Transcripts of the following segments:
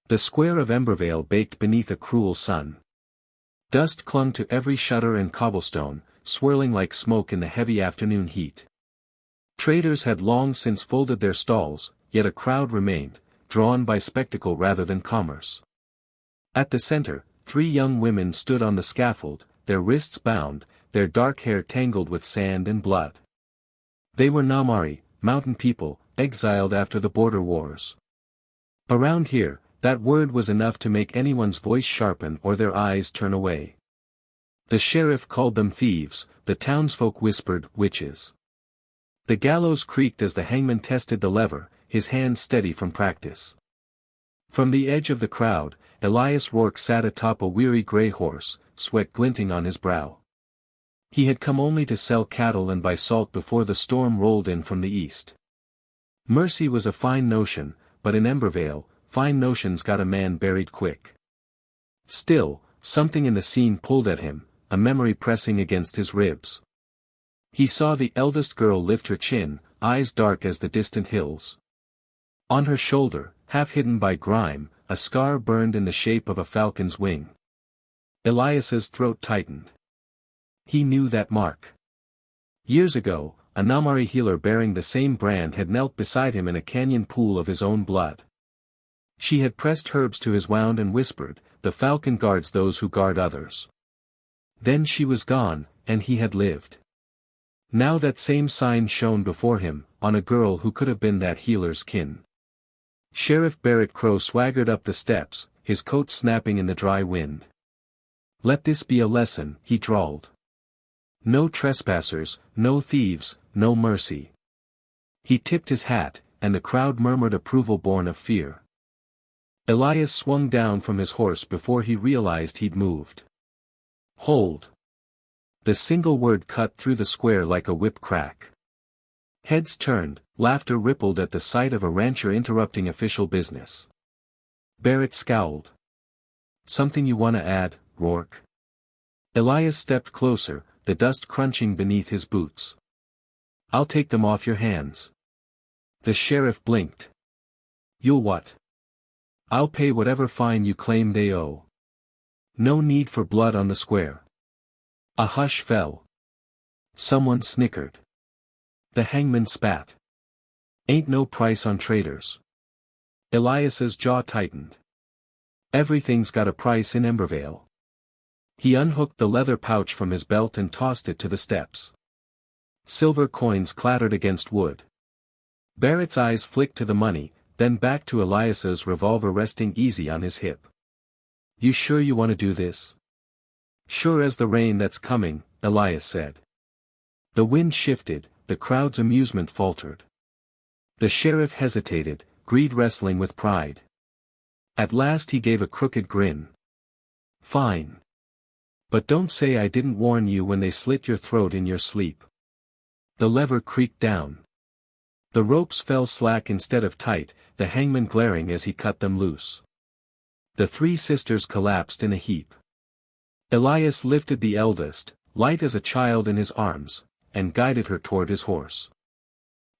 The square of Embervale baked beneath a cruel sun. Dust clung to every shutter and cobblestone, swirling like smoke in the heavy afternoon heat. Traders had long since folded their stalls, yet a crowd remained, drawn by spectacle rather than commerce. At the center, 3 young women stood on the scaffold, their wrists bound, their dark hair tangled with sand and blood. They were Namari, mountain people, exiled after the border wars. Around here, that word was enough to make anyone's voice sharpen or their eyes turn away. The sheriff called them thieves, the townsfolk whispered, witches. The gallows creaked as the hangman tested the lever, his hands steady from practice. From the edge of the crowd, Elias Rourke sat atop a weary gray horse, sweat glinting on his brow. He had come only to sell cattle and buy salt before the storm rolled in from the east. Mercy was a fine notion, but in Embervale, fine notions got a man buried quick. Still, something in the scene pulled at him, a memory pressing against his ribs. He saw the eldest girl lift her chin, eyes dark as the distant hills. On her shoulder, half hidden by grime, a scar burned in the shape of a falcon's wing. Elias's throat tightened. He knew that mark. Years ago, a Namari healer bearing the same brand had knelt beside him in a canyon pool of his own blood. She had pressed herbs to his wound and whispered, "The falcon guards those who guard others." Then she was gone, and he had lived. Now that same sign shone before him, on a girl who could have been that healer's kin. Sheriff Barrett Crow swaggered up the steps, his coat snapping in the dry wind. "Let this be a lesson," he drawled. "No trespassers, no thieves, no mercy." He tipped his hat, and the crowd murmured approval born of fear. Elias swung down from his horse before he realized he'd moved. "Hold." The single word cut through the square like a whip crack. Heads turned, laughter rippled at the sight of a rancher interrupting official business. Barrett scowled. "Something you wanna add, Rourke?" Elias stepped closer, the dust crunching beneath his boots. "I'll take them off your hands." The sheriff blinked. "You'll what?" "I'll pay whatever fine you claim they owe. No need for blood on the square." A hush fell. Someone snickered. The hangman spat. "Ain't no price on traitors." Elias's jaw tightened. Everything's got a price in Embervale. He unhooked the leather pouch from his belt and tossed it to the steps. Silver coins clattered against wood. Barrett's eyes flicked to the money, then back to Elias's revolver resting easy on his hip. "You sure you want to do this?" "Sure as the rain that's coming," Elias said. The wind shifted, the crowd's amusement faltered. The sheriff hesitated, greed wrestling with pride. At last he gave a crooked grin. "Fine. But don't say I didn't warn you when they slit your throat in your sleep." The lever creaked down. The ropes fell slack instead of tight, the hangman glaring as he cut them loose. The 3 sisters collapsed in a heap. Elias lifted the eldest, light as a child in his arms, and guided her toward his horse.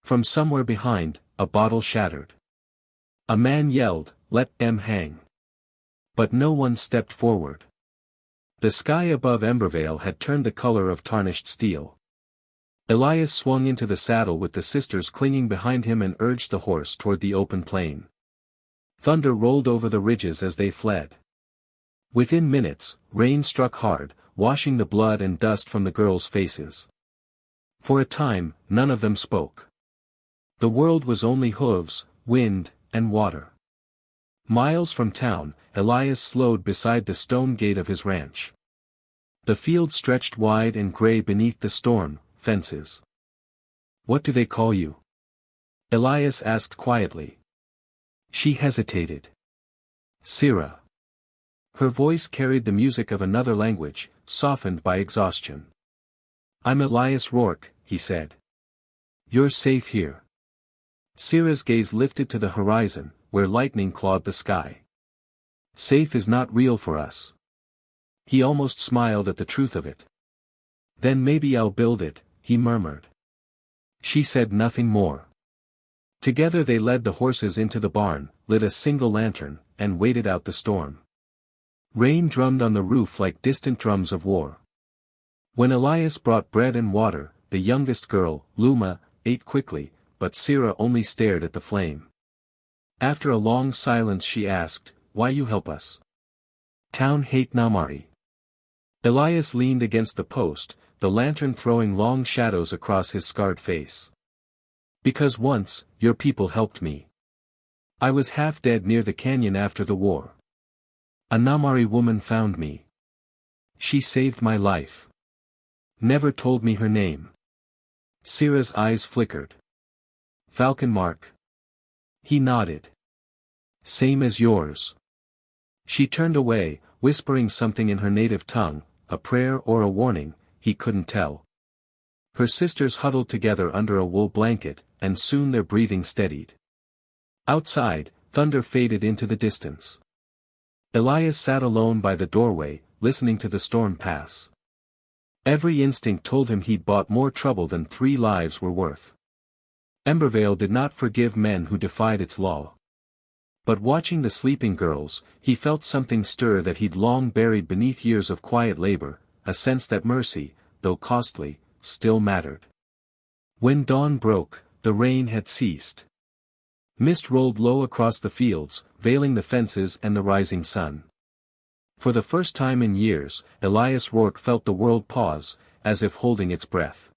From somewhere behind, a bottle shattered. A man yelled, "Let them hang." But no one stepped forward. The sky above Embervale had turned the color of tarnished steel. Elias swung into the saddle with the sisters clinging behind him and urged the horse toward the open plain. Thunder rolled over the ridges as they fled. Within minutes, rain struck hard, washing the blood and dust from the girls' faces. For a time, none of them spoke. The world was only hooves, wind, and water. Miles from town, Elias slowed beside the stone gate of his ranch. The field stretched wide and gray beneath the storm, fences. "What do they call you?" Elias asked quietly. She hesitated. "Sira." Her voice carried the music of another language, softened by exhaustion. "I'm Elias Rourke," he said. "You're safe here." Sira's gaze lifted to the horizon, where lightning clawed the sky. "Safe is not real for us." He almost smiled at the truth of it. "Then maybe I'll build it," he murmured. She said nothing more. Together they led the horses into the barn, lit a single lantern, and waited out the storm. Rain drummed on the roof like distant drums of war. When Elias brought bread and water, the youngest girl, Luma, ate quickly, but Sira only stared at the flame. After a long silence she asked, "Why you help us? Town hate Namari." Elias leaned against the post, the lantern throwing long shadows across his scarred face. "Because once, your people helped me. I was half dead near the canyon after the war. A Namari woman found me. She saved my life. Never told me her name." Sira's eyes flickered. "Falcon mark?" He nodded. "Same as yours." She turned away, whispering something in her native tongue, a prayer or a warning, he couldn't tell. Her sisters huddled together under a wool blanket, and soon their breathing steadied. Outside, thunder faded into the distance. Elias sat alone by the doorway, listening to the storm pass. Every instinct told him he'd bought more trouble than 3 lives were worth. Embervale did not forgive men who defied its law. But watching the sleeping girls, he felt something stir that he'd long buried beneath years of quiet labor, a sense that mercy, though costly, still mattered. When dawn broke, the rain had ceased. Mist rolled low across the fields, veiling the fences and the rising sun. For the first time in years, Elias Rourke felt the world pause, as if holding its breath.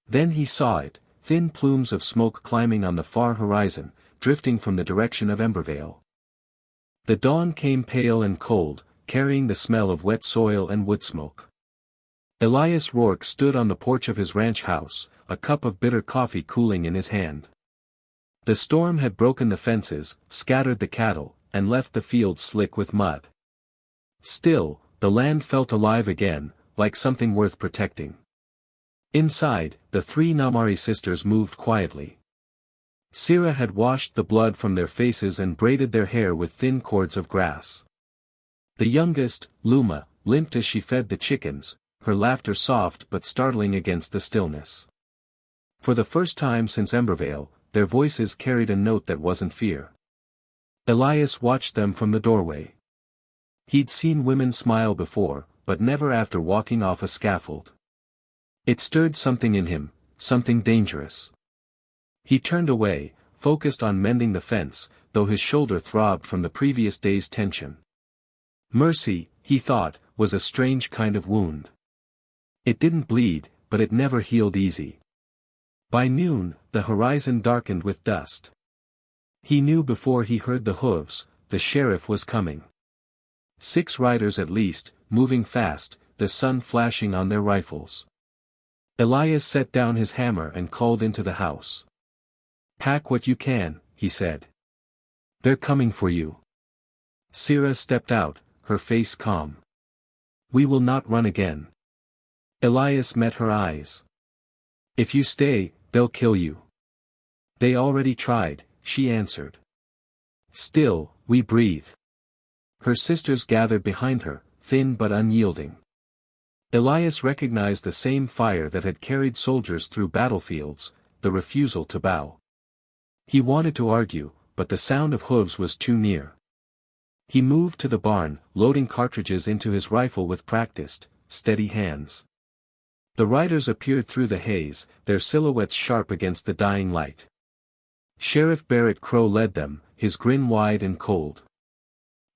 Then he saw it, thin plumes of smoke climbing on the far horizon, drifting from the direction of Embervale. The dawn came pale and cold, carrying the smell of wet soil and wood smoke. Elias Rourke stood on the porch of his ranch house, a cup of bitter coffee cooling in his hand. The storm had broken the fences, scattered the cattle, and left the fields slick with mud. Still, the land felt alive again, like something worth protecting. Inside, the 3 Namari sisters moved quietly. Sira had washed the blood from their faces and braided their hair with thin cords of grass. The youngest, Luma, limped as she fed the chickens, her laughter soft but startling against the stillness. For the first time since Embervale, their voices carried a note that wasn't fear. Elias watched them from the doorway. He'd seen women smile before, but never after walking off a scaffold. It stirred something in him, something dangerous. He turned away, focused on mending the fence, though his shoulder throbbed from the previous day's tension. Mercy, he thought, was a strange kind of wound. It didn't bleed, but it never healed easy. By noon, the horizon darkened with dust. He knew before he heard the hooves, the sheriff was coming. 6 riders at least, moving fast, the sun flashing on their rifles. Elias set down his hammer and called into the house. "Pack what you can," he said. "They're coming for you." Sira stepped out, her face calm. "We will not run again." Elias met her eyes. "If you stay, they'll kill you." "They already tried," she answered. "Still, we breathe." Her sisters gathered behind her, thin but unyielding. Elias recognized the same fire that had carried soldiers through battlefields, the refusal to bow. He wanted to argue, but the sound of hooves was too near. He moved to the barn, loading cartridges into his rifle with practiced, steady hands. The riders appeared through the haze, their silhouettes sharp against the dying light. Sheriff Barrett Crow led them, his grin wide and cold.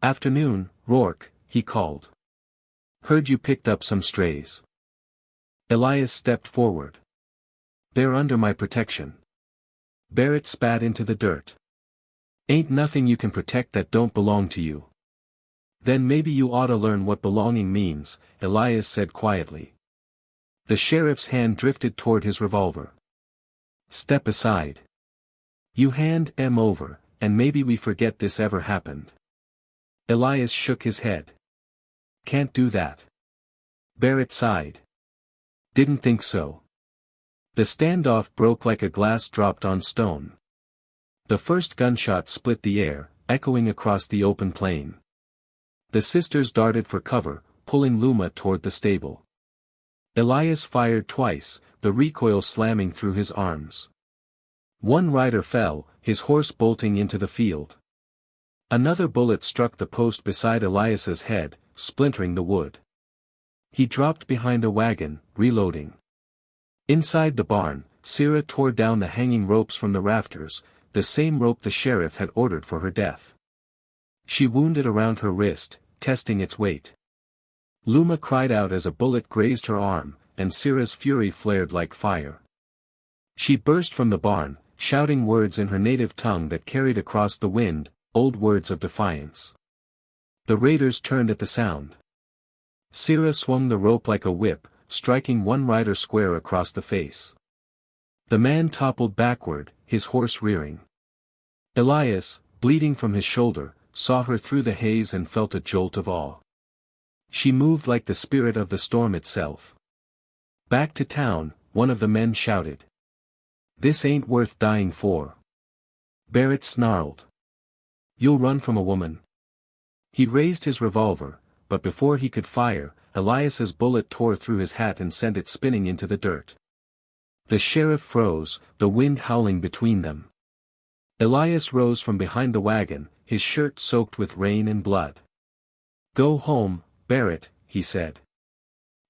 "Afternoon, Rourke," he called. "Heard you picked up some strays." Elias stepped forward. "They're under my protection." Barrett spat into the dirt. "Ain't nothing you can protect that don't belong to you." "Then maybe you oughta learn what belonging means," Elias said quietly. The sheriff's hand drifted toward his revolver. "Step aside. You hand him over, and maybe we forget this ever happened." Elias shook his head. "Can't do that." Barrett sighed. "Didn't think so." The standoff broke like a glass dropped on stone. The first gunshot split the air, echoing across the open plain. The sisters darted for cover, pulling Luma toward the stable. Elias fired twice, the recoil slamming through his arms. One rider fell, his horse bolting into the field. Another bullet struck the post beside Elias's head, splintering the wood. He dropped behind a wagon, reloading. Inside the barn, Sarah tore down the hanging ropes from the rafters, the same rope the sheriff had ordered for her death. She wound it around her wrist, testing its weight. Luma cried out as a bullet grazed her arm, and Sarah's fury flared like fire. She burst from the barn, shouting words in her native tongue that carried across the wind, old words of defiance. The raiders turned at the sound. Sarah swung the rope like a whip, striking one rider square across the face. The man toppled backward, his horse rearing. Elias, bleeding from his shoulder, saw her through the haze and felt a jolt of awe. She moved like the spirit of the storm itself. Back to town, one of the men shouted. This ain't worth dying for. Barrett snarled. You'll run from a woman. He raised his revolver, but before he could fire, Elias's bullet tore through his hat and sent it spinning into the dirt. The sheriff froze, the wind howling between them. Elias rose from behind the wagon, his shirt soaked with rain and blood. Go home, Barrett, he said.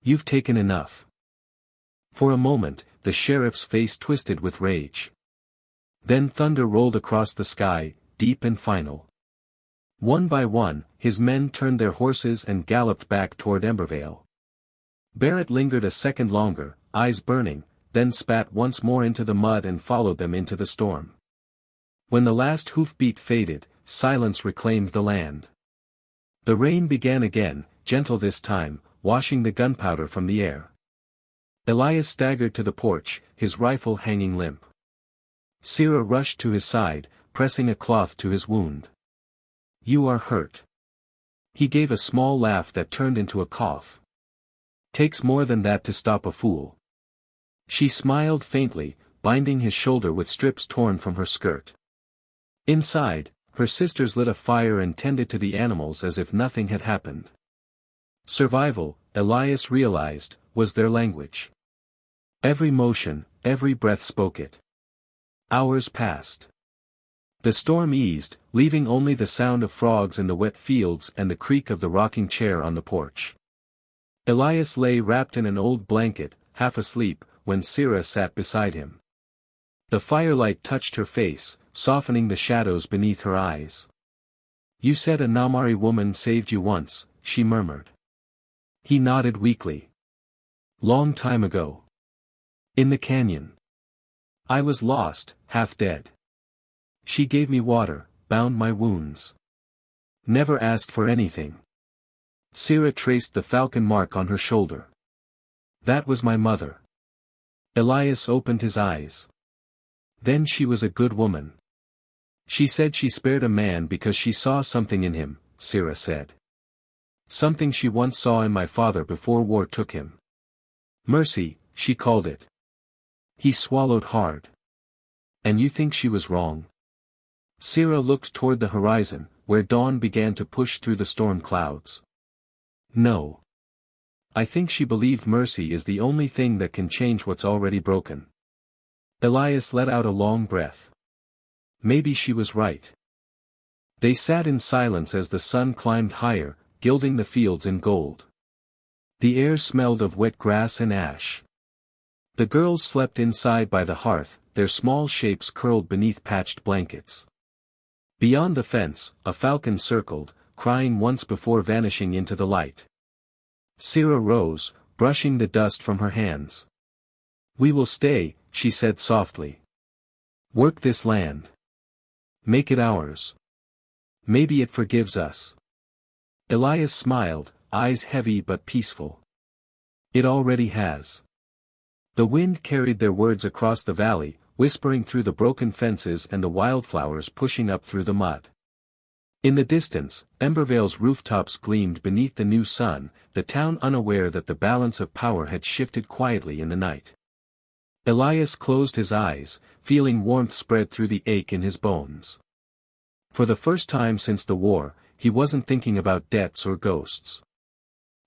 You've taken enough. For a moment, the sheriff's face twisted with rage. Then thunder rolled across the sky, deep and final. One by one, his men turned their horses and galloped back toward Embervale. Barrett lingered a second longer, eyes burning, then spat once more into the mud and followed them into the storm. When the last hoofbeat faded, silence reclaimed the land. The rain began again, gentle this time, washing the gunpowder from the air. Elias staggered to the porch, his rifle hanging limp. Sarah rushed to his side, pressing a cloth to his wound. You are hurt. He gave a small laugh that turned into a cough. Takes more than that to stop a fool. She smiled faintly, binding his shoulder with strips torn from her skirt. Inside, her sisters lit a fire and tended to the animals as if nothing had happened. Survival, Elias realized, was their language. Every motion, every breath spoke it. Hours passed. The storm eased, leaving only the sound of frogs in the wet fields and the creak of the rocking chair on the porch. Elias lay wrapped in an old blanket, half asleep, when Sarah sat beside him. The firelight touched her face, softening the shadows beneath her eyes. You said a Namari woman saved you once, she murmured. He nodded weakly. Long time ago. In the canyon. I was lost, half dead. She gave me water, bound my wounds. Never asked for anything. Sarah traced the falcon mark on her shoulder. That was my mother. Elias opened his eyes. Then she was a good woman. She said she spared a man because she saw something in him, Sarah said. Something she once saw in my father before war took him. Mercy, she called it. He swallowed hard. And you think she was wrong? Sarah looked toward the horizon, where dawn began to push through the storm clouds. No. I think she believed mercy is the only thing that can change what's already broken. Elias let out a long breath. Maybe she was right. They sat in silence as the sun climbed higher, gilding the fields in gold. The air smelled of wet grass and ash. The girls slept inside by the hearth, their small shapes curled beneath patched blankets. Beyond the fence, a falcon circled, crying once before vanishing into the light. Sarah rose, brushing the dust from her hands. We will stay, she said softly. Work this land. Make it ours. Maybe it forgives us. Elias smiled, eyes heavy but peaceful. It already has. The wind carried their words across the valley, whispering through the broken fences and the wildflowers pushing up through the mud. In the distance, Embervale's rooftops gleamed beneath the new sun, the town unaware that the balance of power had shifted quietly in the night. Elias closed his eyes, feeling warmth spread through the ache in his bones. For the first time since the war, he wasn't thinking about debts or ghosts.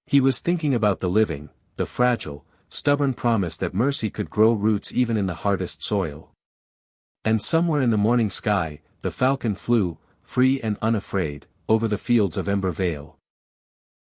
He was thinking about the living, the fragile, stubborn promise that mercy could grow roots even in the hardest soil. And somewhere in the morning sky, the falcon flew, free and unafraid, over the fields of Ember Vale.